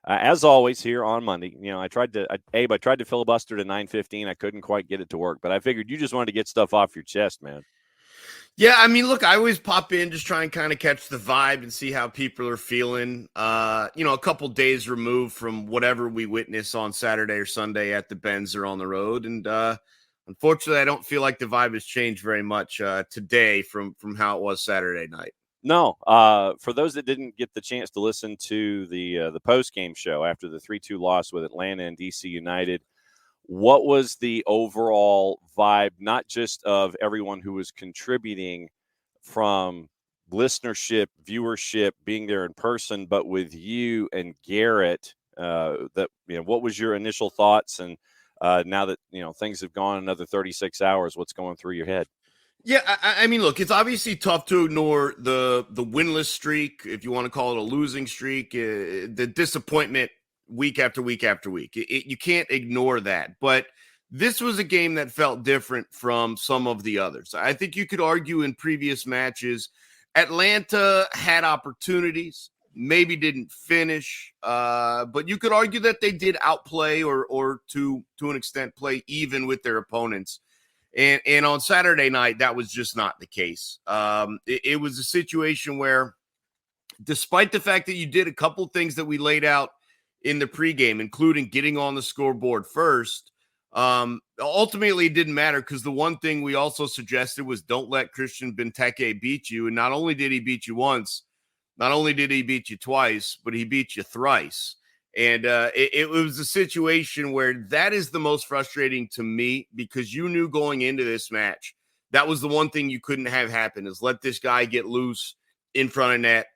As always here on Monday, I tried to filibuster to 9:15. I couldn't quite get it to work, but I figured you just wanted to get stuff off your chest, man. Yeah, I mean, look, I always pop in, just try and kind of catch the vibe and see how people are feeling. A couple days removed from whatever we witness on Saturday or Sunday at the Benz or on the road. And unfortunately, I don't feel like the vibe has changed very much today from how it was Saturday night. No, for those that didn't get the chance to listen to the post-game show after the 3-2 loss with Atlanta and DC United, what was the overall vibe, not just of everyone who was contributing from listenership, viewership, being there in person, but with you and Garrett? What was your initial thoughts? And now that things have gone another 36 hours, what's going through your head? Yeah, I mean, look, it's obviously tough to ignore the winless streak, if you want to call it a losing streak, the disappointment week after week after week. You can't ignore that. But this was a game that felt different from some of the others. I think you could argue in previous matches, Atlanta had opportunities, maybe didn't finish, but you could argue that they did outplay or to an extent play even with their opponents. And on Saturday night, that was just not the case. It was a situation where, despite the fact that you did a couple things that we laid out in the pregame, including getting on the scoreboard first, ultimately it didn't matter because the one thing we also suggested was don't let Christian Benteke beat you. And not only did he beat you once, not only did he beat you twice, but he beat you thrice. And it was a situation where that is the most frustrating to me because you knew going into this match, that was the one thing you couldn't have happen is let this guy get loose in front of net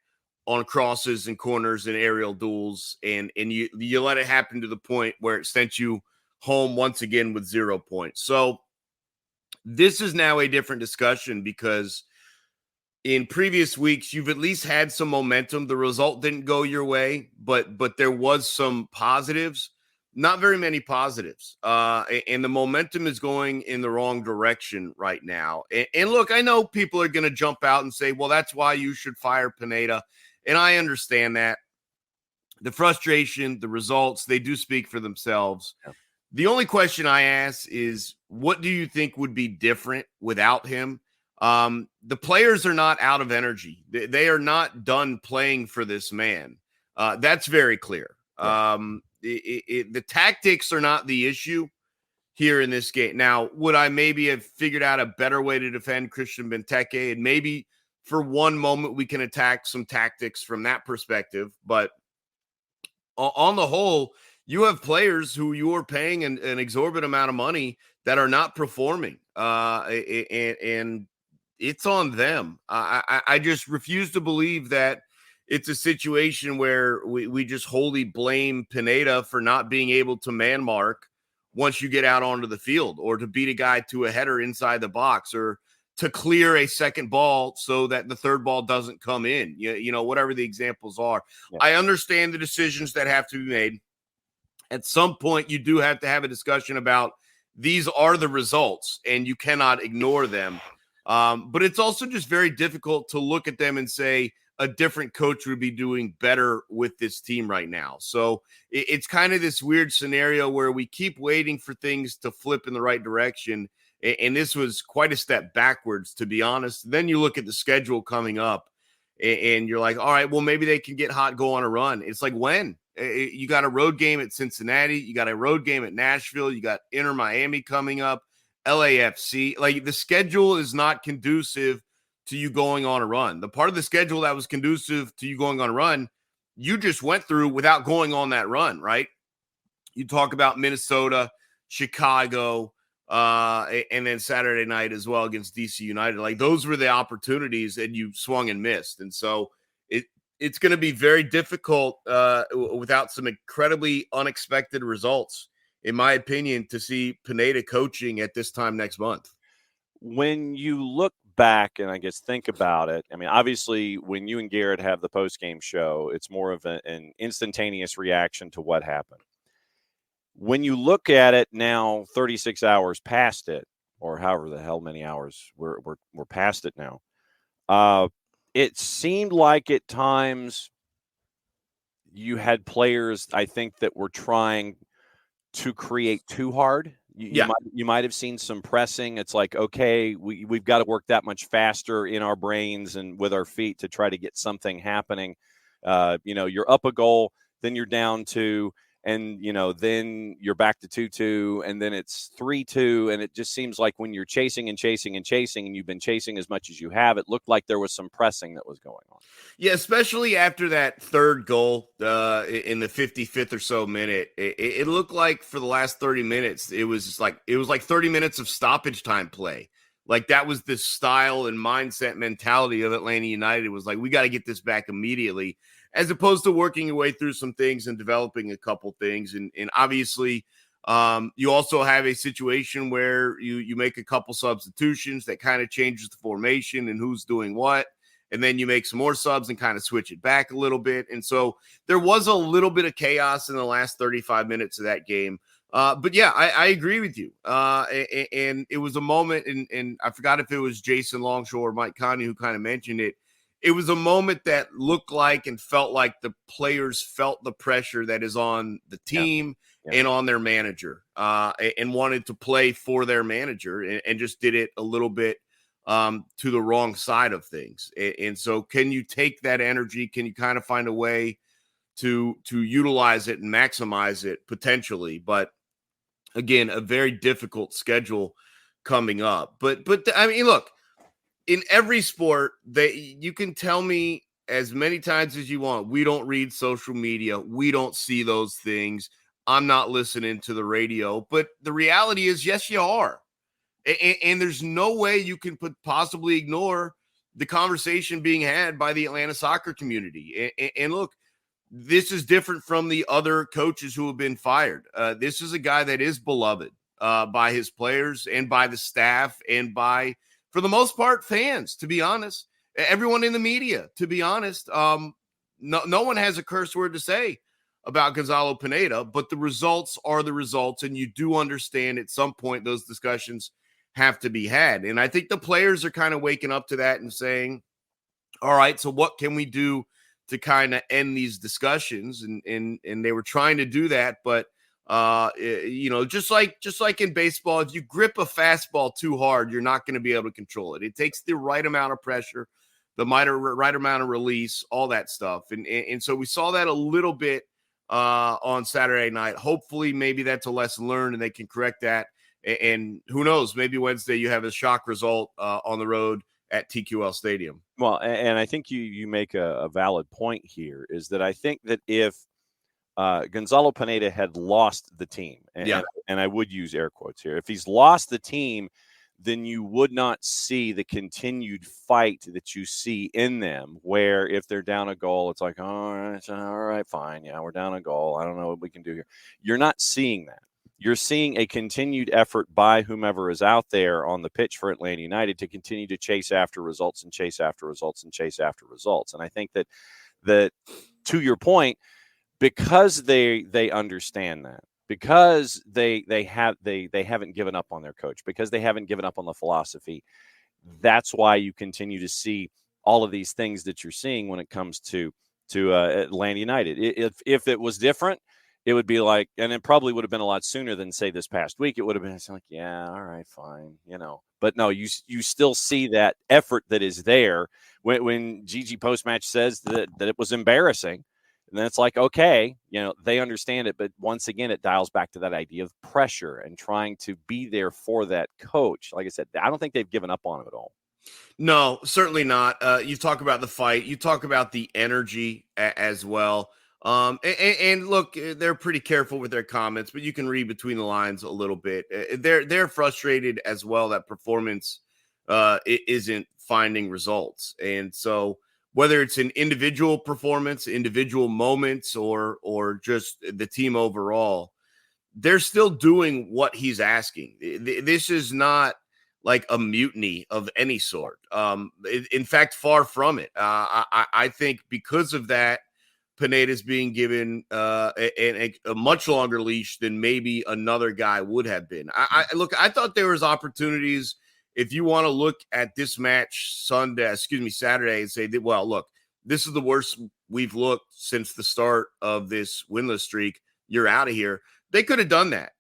on crosses and corners and aerial duels. And you let it happen to the point where it sent you home once again with 0 points. So this is now a different discussion because in previous weeks, you've at least had some momentum. The result didn't go your way, but there was some positives, not very many positives. And the momentum is going in the wrong direction right now. And look, I know people are going to jump out and say, well, that's why you should fire Pineda. And I understand that. The frustration, the results, they do speak for themselves. Yeah. The only question I ask is, what do you think would be different without him? The players are not out of energy. They are not done playing for this man. That's very clear. Yeah. The tactics are not the issue here in this game. Now, would I maybe have figured out a better way to defend Christian Benteke? And maybe for one moment we can attack some tactics from that perspective. But on the whole, you have players who you are paying an exorbitant amount of money that are not performing. And it's on them. I just refuse to believe that it's a situation where we just wholly blame Pineda for not being able to man mark once you get out onto the field or to beat a guy to a header inside the box or to clear a second ball so that the third ball doesn't come in, whatever the examples are. Yeah. I understand the decisions that have to be made. At some point, you do have to have a discussion about these are the results and you cannot ignore them. But it's also just very difficult to look at them and say a different coach would be doing better with this team right now. So it's kind of this weird scenario where we keep waiting for things to flip in the right direction. And this was quite a step backwards, to be honest. Then you look at the schedule coming up and you're like, all right, well, maybe they can get hot, go on a run. It's like, when? You got a road game at Cincinnati. You got a road game at Nashville. You got Inter Miami coming up, LAFC. Like, the schedule is not conducive to you going on a run. The part of the schedule that was conducive to you going on a run, you just went through without going on that run, right? You talk about Minnesota, Chicago, and then Saturday night as well against DC United. Like, those were the opportunities and you swung and missed. And so it's going to be very difficult without some incredibly unexpected results, in my opinion, to see Pineda coaching at this time next month. When you look back and I guess think about it, I mean, obviously when you and Garrett have the post-game show, it's more of an instantaneous reaction to what happened. When you look at it now, 36 hours past it, or however the hell many hours we're past it now, it seemed like at times you had players, I think, that were trying to create too hard. You might have seen some pressing. It's like, okay, we've got to work that much faster in our brains and with our feet to try to get something happening. You're up a goal, then you're down 2, and then you're back to 2-2, and then it's 3-2, and it just seems like when you're chasing and chasing and chasing, and you've been chasing as much as you have, it looked like there was some pressing that was going on. Yeah, especially after that third goal in the 55th or so minute, it looked like for the last 30 minutes, it was like 30 minutes of stoppage time play. Like that was the style and mindset mentality of Atlanta United. It was like, we got to get this back immediately, as opposed to working your way through some things and developing a couple things. And obviously, you also have a situation where you make a couple substitutions that kind of changes the formation and who's doing what. And then you make some more subs and kind of switch it back a little bit. And so there was a little bit of chaos in the last 35 minutes of that game. But yeah, I agree with you. And it was a moment, and I forgot if it was Jason Longshore or Mike Conley who kind of mentioned it. It was a moment that looked like and felt like the players felt the pressure that is on the team and on their manager, and wanted to play for their manager, and just did it a little bit to the wrong side of things. And so can you take that energy? Can you kind of find a way to utilize it and maximize it potentially? But again, a very difficult schedule coming up. But I mean, look, in every sport that you can tell me as many times as you want, we don't read social media. We don't see those things. I'm not listening to the radio, but the reality is, yes, you are. And there's no way you can possibly ignore the conversation being had by the Atlanta soccer community. And look, this is different from the other coaches who have been fired. This is a guy that is beloved by his players and by the staff and by, for the most part, fans, to be honest. Everyone in the media, to be honest. No one has a curse word to say about Gonzalo Pineda, but the results are the results. And you do understand at some point those discussions have to be had. And I think the players are kind of waking up to that and saying, all right, so what can we do to kind of end these discussions? And they were trying to do that, but just like in baseball, if you grip a fastball too hard, you're not going to be able to control it. It takes the right amount of pressure, the right amount of release, all that stuff. And so we saw that a little bit on Saturday night. Hopefully maybe that's a lesson learned and they can correct that. And who knows, maybe Wednesday you have a shock result on the road at TQL Stadium. Well, and I think you make a valid point here, is that I think that if Gonzalo Pineda had lost the team, and I would use air quotes here, if he's lost the team, then you would not see the continued fight that you see in them, where if they're down a goal, it's like, all right, fine. Yeah, we're down a goal. I don't know what we can do here. You're not seeing that. You're seeing a continued effort by whomever is out there on the pitch for Atlanta United to continue to chase after results and chase after results and chase after results. And I think that to your point, because they understand that, because they haven't given up on their coach, because they haven't given up on the philosophy, that's why you continue to see all of these things that you're seeing when it comes to Atlanta United. If it was different, it would be like, and it probably would have been a lot sooner than, say, this past week. It would have been like, yeah, all right, fine, But no, you still see that effort that is there. When Gigi post-match says that it was embarrassing, and then it's like, okay, they understand it. But once again, it dials back to that idea of pressure and trying to be there for that coach. Like I said, I don't think they've given up on him at all. No, certainly not. You talk about the fight. You talk about the energy as well. And look, they're pretty careful with their comments, but you can read between the lines a little bit. They're frustrated as well that performance isn't finding results. And so whether it's an individual performance, individual moments, or just the team overall, they're still doing what he's asking. This is not like a mutiny of any sort. In fact, far from it. I think because of that, Pineda's being given a much longer leash than maybe another guy would have been. I thought there was opportunities. If you want to look at this match Saturday and say, well, look, this is the worst we've looked since the start of this winless streak, you're out of here. They could have done that.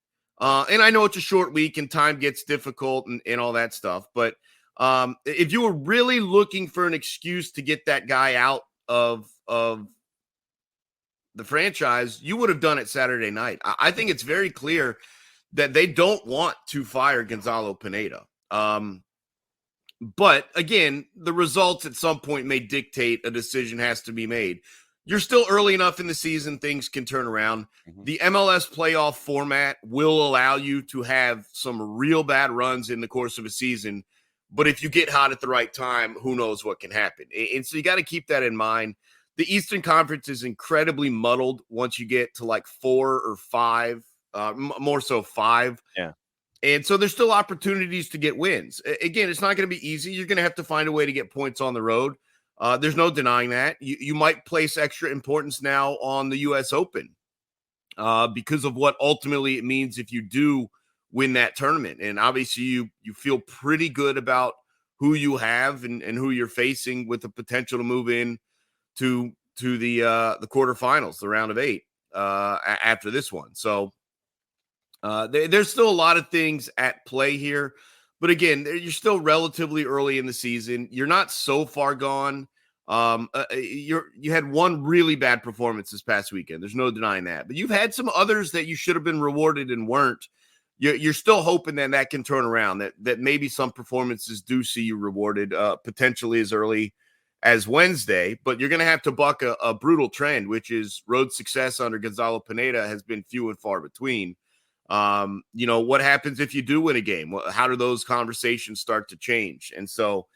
And I know it's a short week and time gets difficult and all that stuff. But if you were really looking for an excuse to get that guy out of the franchise, you would have done it Saturday night. I think it's very clear that they don't want to fire Gonzalo Pineda. But again, the results at some point may dictate a decision has to be made. You're still early enough in the season, things can turn around. Mm-hmm. The MLS playoff format will allow you to have some real bad runs in the course of a season. But if you get hot at the right time, who knows what can happen. And so you got to keep that in mind. The Eastern Conference is incredibly muddled once you get to like 4 or 5, more so 5. Yeah. And so there's still opportunities to get wins. Again, it's not going to be easy. You're going to have to find a way to get points on the road. There's no denying that. You might place extra importance now on the U.S. Open because of what ultimately it means if you do win that tournament. And obviously you feel pretty good about who you have and who you're facing with the potential to move in to the quarterfinals, the round of 8 after this one. So there's still a lot of things at play here. But again, you're still relatively early in the season. You're not so far gone. You had one really bad performance this past weekend. There's no denying that. But you've had some others that you should have been rewarded and weren't. You're still hoping that can turn around, that maybe some performances do see you rewarded potentially as early as Wednesday. But you're going to have to buck a brutal trend, which is road success under Gonzalo Pineda has been few and far between. What happens if you do win a game? How do those conversations start to change? And so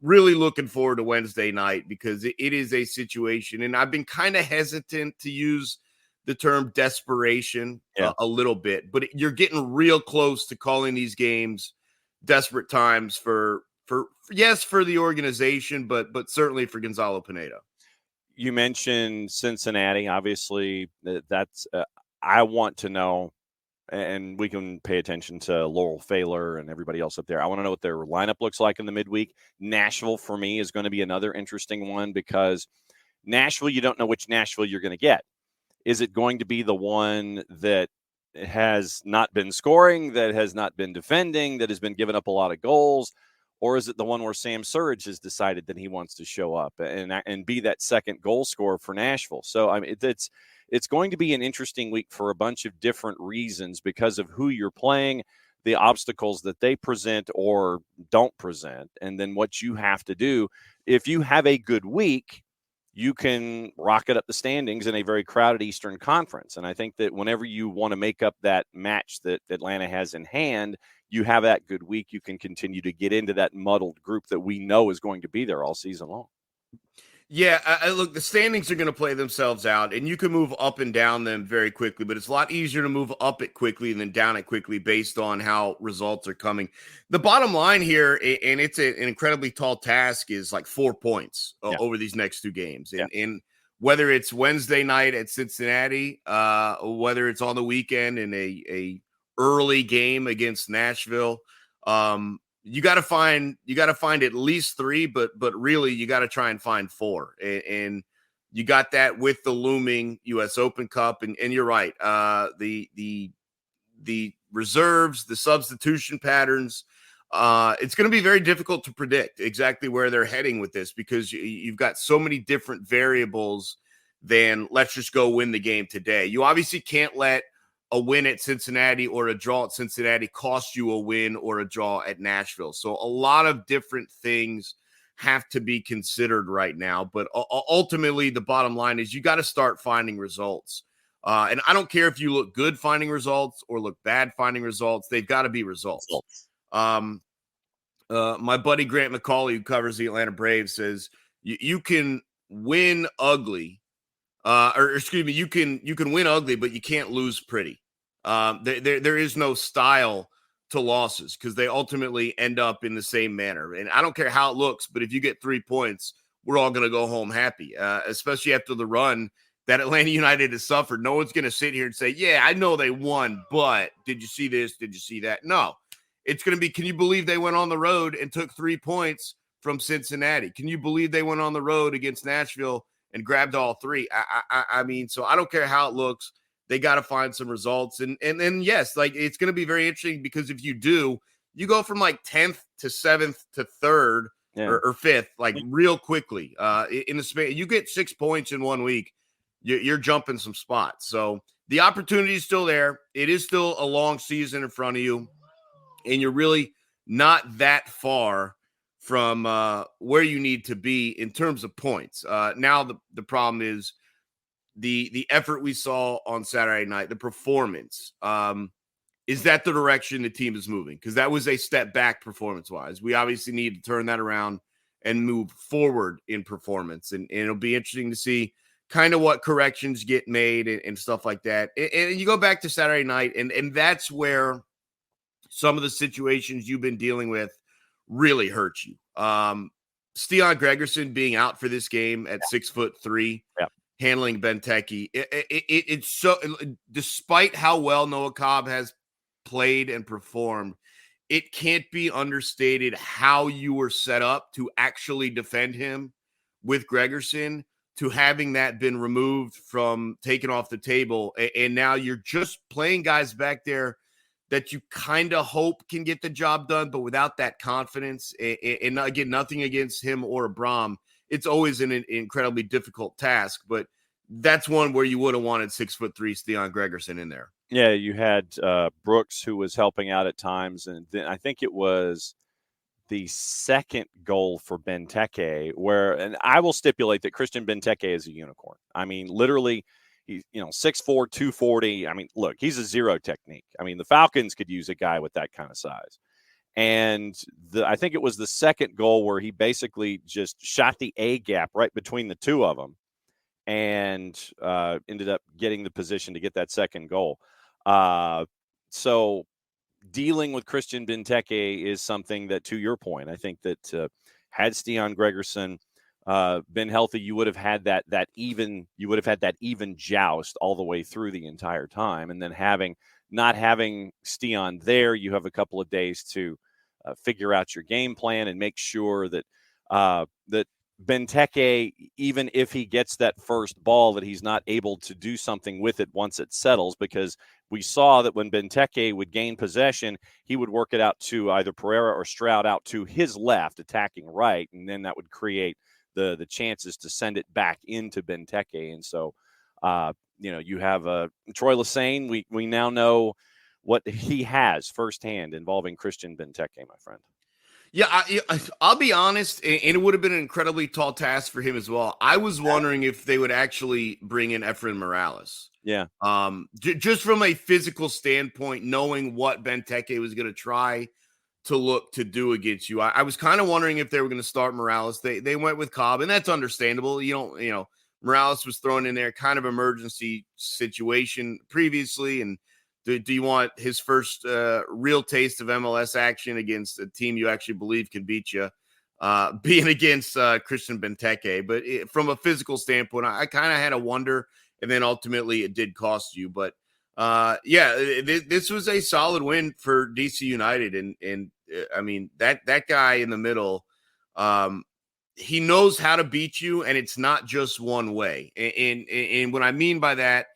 really looking forward to Wednesday night because it is a situation. And I've been kind of hesitant to use the term desperation a little bit, but you're getting real close to calling these games desperate times for the organization, but certainly for Gonzalo Pineda. You mentioned Cincinnati. Obviously, that's I want to know. And we can pay attention to Laurel Pfahler and everybody else up there. I want to know what their lineup looks like in the midweek. Nashville, for me, is going to be another interesting one because Nashville, you don't know which Nashville you're going to get. Is it going to be the one that has not been scoring, that has not been defending, that has been giving up a lot of goals? Or is it the one where Sam Surridge has decided that he wants to show up and be that second goal scorer for Nashville? So, I mean, it's going to be an interesting week for a bunch of different reasons because of who you're playing, the obstacles that they present or don't present, and then what you have to do. If you have a good week, you can rocket up the standings in a very crowded Eastern Conference. And I think that whenever you want to make up that match that Atlanta has in hand, you have that good week, you can continue to get into that muddled group that we know is going to be there all season long. Yeah, look, the standings are going to play themselves out, and you can move up and down them very quickly, but it's a lot easier to move up it quickly than down it quickly based on how results are coming. The bottom line here, and it's an incredibly tall task, is like 4 points over these next 2 games. And whether it's Wednesday night at Cincinnati, whether it's on the weekend in a early game against Nashville, you got to find at least 3, but really you got to try and find 4. And you got that with the looming US Open Cup. And you're right. The reserves, the substitution patterns, it's going to be very difficult to predict exactly where they're heading with this because you've got so many different variables than let's just go win the game today. You obviously can't let a win at Cincinnati or a draw at Cincinnati cost you a win or a draw at Nashville. So a lot of different things have to be considered right now. But ultimately, the bottom line is you got to start finding results. And I don't care if you look good finding results or look bad finding results. They've got to be results. My buddy Grant McCauley, who covers the Atlanta Braves, says you can win ugly. You can win ugly, but you can't lose pretty. There is no style to losses because they ultimately end up in the same manner. And I don't care how it looks, but if you get 3 points, we're all going to go home happy, especially after the run that Atlanta United has suffered. No one's going to sit here and say, yeah, I know they won, but did you see this? Did you see that? No, it's going to be, can you believe they went on the road and took 3 points from Cincinnati? Can you believe they went on the road against Nashville and grabbed all three. I mean, so I don't care how it looks. They got to find some results. And then, yes, like it's going to be very interesting because if you do, you go from like 10th to 7th to 3rd or 5th, like real quickly in the space. You get 6 points in 1 week, you're jumping some spots. So the opportunity is still there. It is still a long season in front of you, and you're really not that far from where you need to be in terms of points. Now the problem is the effort we saw on Saturday night, the performance. Is that the direction the team is moving? Because that was a step back performance-wise. We obviously need to turn that around and move forward in performance. And it'll be interesting to see kind of what corrections get made and stuff like that. And you go back to Saturday night, and that's where some of the situations you've been dealing with really hurt you. Steon Gregerson being out for this game at 6'3", handling Benteke. It's so, despite how well Noah Cobb has played and performed, it can't be understated how you were set up to actually defend him with Gregerson, to having that been removed from taken off the table. And now you're just playing guys back there that you kind of hope can get the job done, but without that confidence, and again, nothing against him or Brahm, it's always an incredibly difficult task, but that's one where you would have wanted 6'3" Steon Gregerson in there. Yeah, you had Brooks, who was helping out at times, and then I think it was the second goal for Benteke, and I will stipulate that Christian Benteke is a unicorn. I mean, literally, he's 6'4", 240. I mean, look, he's a zero technique. I mean, the Falcons could use a guy with that kind of size. And I think it was the second goal where he basically just shot the A gap right between the two of them and ended up getting the position to get that second goal. So dealing with Christian Benteke is something that, to your point, I think that had Steon Gregerson been healthy, you would have had that even joust all the way through the entire time. And then not having Steon there, you have a couple of days to figure out your game plan and make sure that that Benteke, even if he gets that first ball, that he's not able to do something with it once it settles, because we saw that when Benteke would gain possession, he would work it out to either Pereira or Stroud out to his left, attacking right, and then that would create the chances to send it back into Benteke. And so, you have Troy Lesane. We now know what he has firsthand involving Christian Benteke, my friend. Yeah, I'll be honest, and it would have been an incredibly tall task for him as well. I was wondering if they would actually bring in Efrain Morales. Yeah. Just from a physical standpoint, knowing what Benteke was going to try to do against you. I was kind of wondering if they were going to start Morales. They went with Cobb, and that's understandable. Morales was thrown in there, kind of emergency situation previously, and do you want his first real taste of MLS action against a team you actually believe can beat you, being against Christian Benteke? But from a physical standpoint, I kind of had a wonder, and then ultimately it did cost you. But this was a solid win for DC United, and I mean that guy in the middle, he knows how to beat you, and it's not just one way. And what I mean by that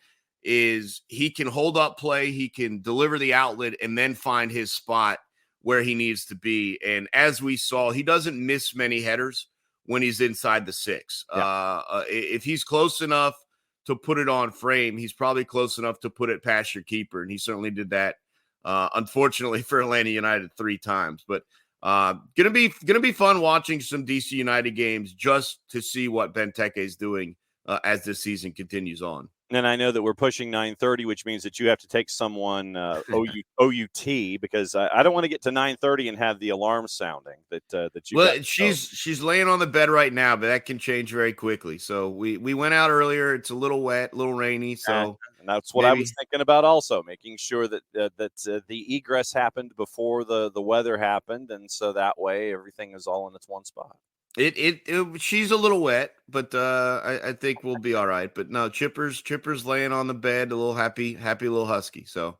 is he can hold up play, he can deliver the outlet, and then find his spot where he needs to be. And as we saw, he doesn't miss many headers when he's inside the 6. Yeah. If he's close enough to put it on frame, he's probably close enough to put it past your keeper, and he certainly did that. Unfortunately for Atlanta United 3 times, but gonna be fun watching some DC United games just to see what Benteke is doing as this season continues on. And I know that we're pushing 9:30, which means that you have to take someone OUT, because I don't want to get to 9:30 and have the alarm sounding that you. Well, she's laying on the bed right now, but that can change very quickly. So we went out earlier. It's a little wet, a little rainy. So and that's what I was thinking about, also making sure that the egress happened before the weather happened, and so that way everything is all in its one spot. She's a little wet, but I think we'll be all right. But no, Chipper's laying on the bed, a little happy little husky. So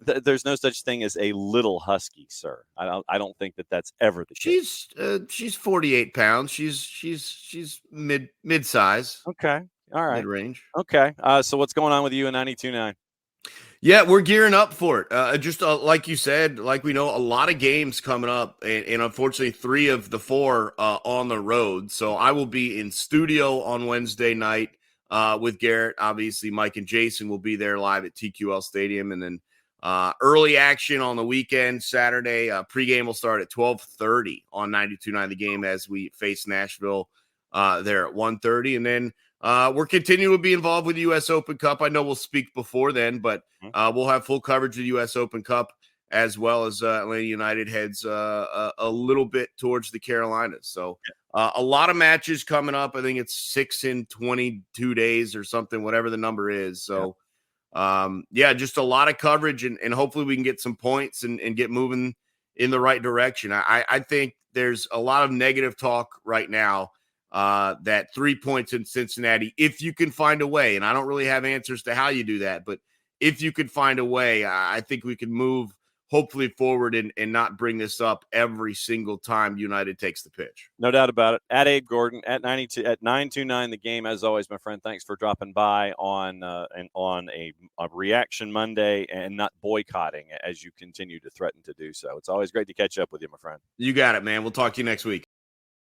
there's no such thing as a little husky, sir. I don't think that that's ever the case. She's 48 pounds. She's mid size. Okay. All right. Mid range. Okay. So what's going on with you in 92.9? Yeah, we're gearing up for it. Just like you said, like we know, a lot of games coming up, and unfortunately, 3 of the 4 on the road. So I will be in studio on Wednesday night with Garrett. Obviously, Mike and Jason will be there live at TQL Stadium, and then early action on the weekend, Saturday. Pregame will start at 12:30 on 92.9 The Game as we face Nashville there at 1:30, and then we're continuing to be involved with the U.S. Open Cup. I know we'll speak before then, but we'll have full coverage of the U.S. Open Cup as well as Atlanta United heads a little bit towards the Carolinas. So a lot of matches coming up. I think it's 6 in 22 days or something, whatever the number is. So, just a lot of coverage, and hopefully we can get some points and get moving in the right direction. I think there's a lot of negative talk right now. That 3 points in Cincinnati, if you can find a way, and I don't really have answers to how you do that, but if you could find a way, I think we can move hopefully forward and not bring this up every single time United takes the pitch. No doubt about it. At Abe Gordon at 929 The Game. As always, my friend, thanks for dropping by on a Reaction Monday and not boycotting as you continue to threaten to do so. It's always great to catch up with you, my friend. You got it, man. We'll talk to you next week.